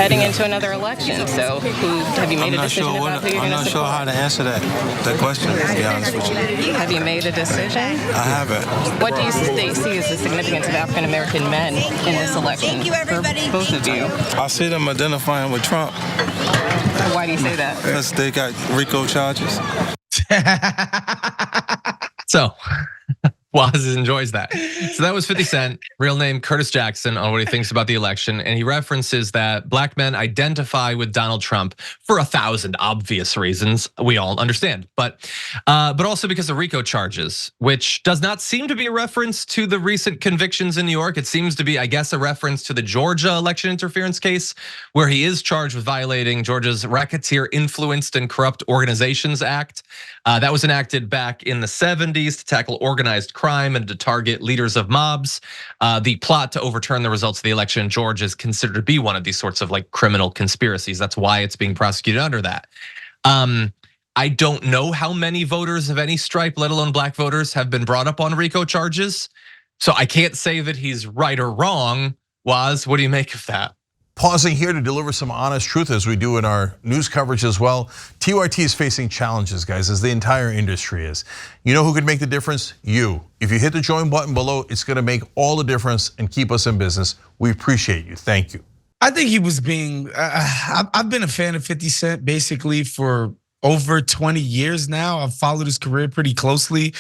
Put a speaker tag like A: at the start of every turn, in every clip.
A: heading into another election. So have you made a decision about who you're going to support?
B: I'm not sure how to answer that question, to be honest with you.
A: Have you made a decision?
B: I haven't.
A: What do you see as the significance of African American men in this election?
C: Thank you, everybody.
A: For both of you.
B: I see them identifying with Trump.
A: Why do you say that?
B: Because they got RICO charges.
D: So, Waz enjoys that. So that was 50 Cent, real name Curtis Jackson, on what he thinks about the election. And he references that black men identify with Donald Trump for 1,000 obvious reasons we all understand. But also because of RICO charges, which does not seem to be a reference to the recent convictions in New York. It seems to be, I guess, a reference to the Georgia election interference case, where he is charged with violating Georgia's Racketeer Influenced and Corrupt Organizations Act. That was enacted back in the 70s to tackle organized crime and to target leaders of mobs. The plot to overturn the results of the election in Georgia is considered to be one of these sorts of like criminal conspiracies. That's why it's being prosecuted under that. I don't know how many voters of any stripe, let alone black voters, have been brought up on RICO charges. So I can't say that he's right or wrong. Waz, what do you make of that?
E: Pausing here to deliver some honest truth as we do in our news coverage as well. TYT is facing challenges, guys, as the entire industry is. You know who could make the difference? You. If you hit the join button below, it's gonna make all the difference and keep us in business. We appreciate you, thank you.
F: I think he was being, I've been a fan of 50 Cent basically for over 20 years now. I've followed his career pretty closely.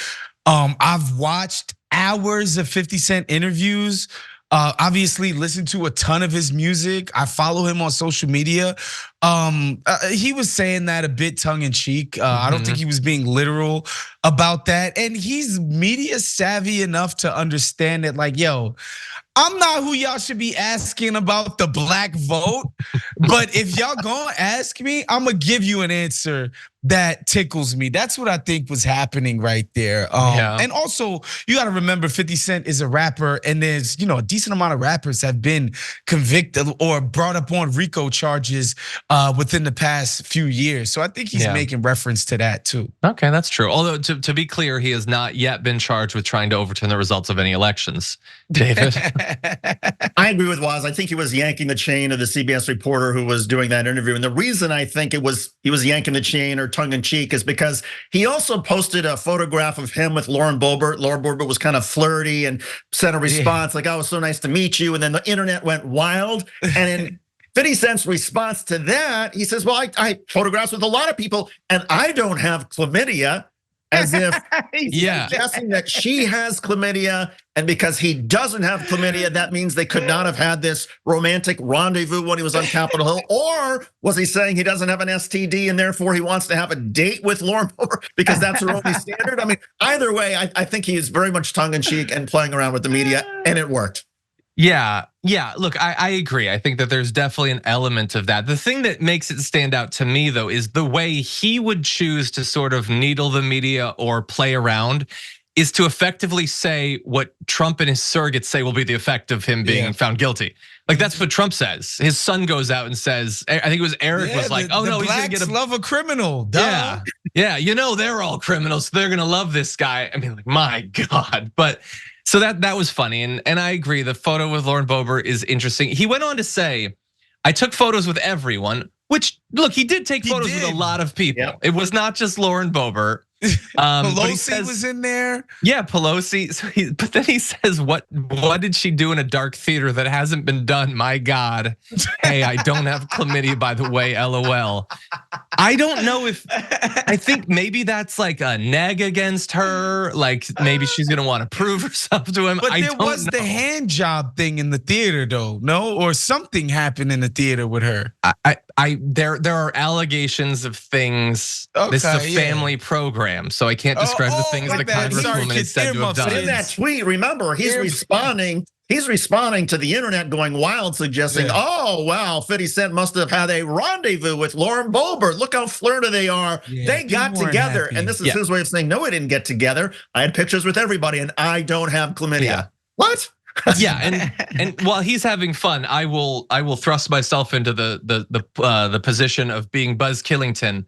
F: I've watched hours of 50 Cent interviews. Obviously listened to a ton of his music. I follow him on social media. He was saying that a bit tongue in cheek. I don't think he was being literal about that. And he's media savvy enough to understand that, like, yo, I'm not who y'all should be asking about the black vote. But if y'all gonna ask me, I'm gonna give you an answer that tickles me. That's what I think was happening right there. And also, you gotta remember 50 Cent is a rapper, and there's a decent amount of rappers have been convicted or brought up on RICO charges within the past few years. So I think he's making reference to that too.
D: Okay, that's true. Although to be clear, he has not yet been charged with trying to overturn the results of any elections. David?
G: I agree with Waz. I think he was yanking the chain of the CBS reporter who was doing that interview. And the reason I think he was yanking the chain or tongue in cheek is because he also posted a photograph of him with Lauren Boebert. Lauren Boebert was kind of flirty and sent a response like, "Oh, it was so nice to meet you." And then the internet went wild. And in 50 Cent's response to that, he says, "Well, I photographs with a lot of people and I don't have chlamydia." As if he's suggesting that she has chlamydia, and because he doesn't have chlamydia, that means they could not have had this romantic rendezvous when he was on Capitol Hill. Or was he saying he doesn't have an STD and therefore he wants to have a date with Lauren Boebert because that's her only standard? I mean, either way, I think he is very much tongue in cheek and playing around with the media, and it worked.
D: Yeah, look, I agree. I think that there's definitely an element of that. The thing that makes it stand out to me though is the way he would choose to sort of needle the media or play around is to effectively say what Trump and his surrogates say will be the effect of him being found guilty. Like that's what Trump says. His son goes out and says, I think it was Eric was like, "Oh no, he's gonna get a
F: love a criminal." Duh.
D: Yeah, they're all criminals. So they're gonna love this guy. I mean, like, my God, but. So that was funny, and I agree. The photo with Lauren Boebert is interesting. He went on to say, "I took photos with everyone," which, look, he did take photos with a lot of people. Yep. It was not just Lauren Boebert.
F: Pelosi was in there.
D: Yeah, Pelosi. So but then he says, "What did she do in a dark theater that hasn't been done? My God. Hey, I don't have chlamydia, by the way, LOL." I don't know if, I think maybe that's like a neg against her. Like maybe she's gonna want to prove herself to him.
F: But there was the hand job thing in the theater though, no? Or something happened in the theater with her.
D: There are allegations of things. This is a family program, so I can't describe the things the congresswoman is said to have done.
G: But in that tweet, remember, he's responding to the internet going wild, suggesting, "Oh, wow, 50 Cent must have had a rendezvous with Lauren Boebert. Look how flirty they are. They got together." And this is his way of saying, "No, we didn't get together. I had pictures with everybody and I don't have chlamydia." What?
D: And while he's having fun, I will thrust myself into the position of being Buzz Killington.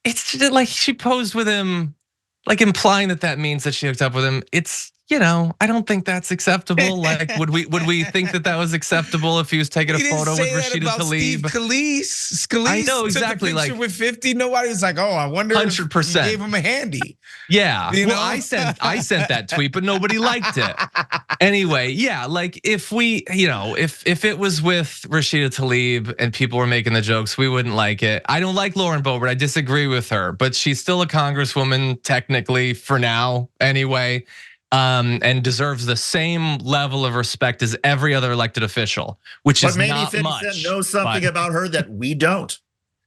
D: It's just like she posed with him, like implying that means that she hooked up with him. It's you know, I don't think that's acceptable. Like, would we think that that was acceptable if he was taking a photo with Rashida Tlaib?
F: Scalise
D: I know
F: Took
D: exactly.
F: a picture
D: Like
F: with 50. Nobody was like, oh, I wonder
D: 100%.
F: if you gave him a handy.
D: Yeah.
F: You
D: well,
F: know?
D: I sent that tweet, but nobody liked it. Anyway, yeah, like if we, you know, if it was with Rashida Tlaib and people were making the jokes, we wouldn't like it. I don't like Lauren Boebert. I disagree with her, but she's still a congresswoman technically for now anyway. And deserves the same level of respect as every other elected official, which is
G: maybe
D: not
G: 50
D: much.
G: Cent knows something about her that we don't.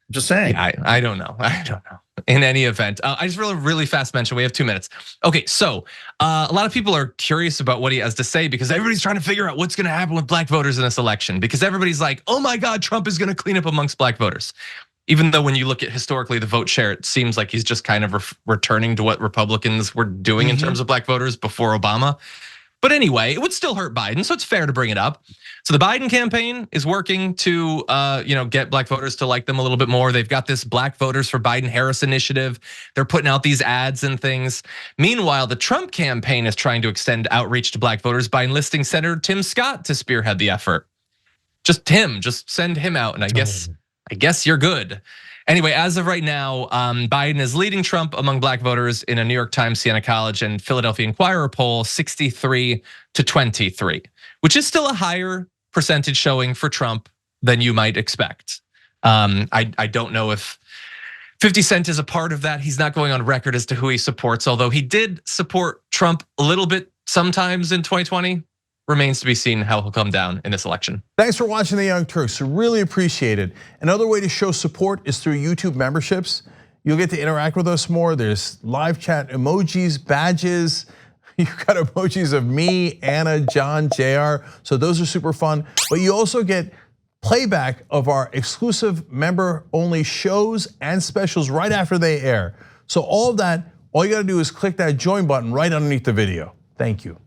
G: Just saying.
D: Yeah, I don't know. I don't know. In any event, I just really fast mention. We have 2 minutes. Okay, so a lot of people are curious about what he has to say because everybody's trying to figure out what's going to happen with black voters in this election because everybody's like, oh my God, Trump is going to clean up amongst black voters. Even though when you look at historically the vote share, it seems like he's just kind of returning to what Republicans were doing in terms of black voters before Obama. But anyway, it would still hurt Biden, so it's fair to bring it up. So the Biden campaign is working to get black voters to like them a little bit more. They've got this Black Voters for Biden-Harris initiative. They're putting out these ads and things. Meanwhile, the Trump campaign is trying to extend outreach to black voters by enlisting Senator Tim Scott to spearhead the effort. Just send him out, and I guess you're good. Anyway, as of right now, Biden is leading Trump among black voters in a New York Times, Siena College, and Philadelphia Inquirer poll, 63-23, which is still a higher percentage showing for Trump than you might expect. I don't know if 50 Cent is a part of that. He's not going on record as to who he supports, although he did support Trump a little bit sometimes in 2020. Remains to be seen how he'll come down in this election.
E: Thanks for watching the Young Turks. Really appreciate it. Another way to show support is through YouTube memberships. You'll get to interact with us more. There's live chat emojis, badges. You've got emojis of me, Anna, John, JR. So those are super fun. But you also get playback of our exclusive member-only shows and specials right after they air. So all of that, all you gotta do is click that join button right underneath the video. Thank you.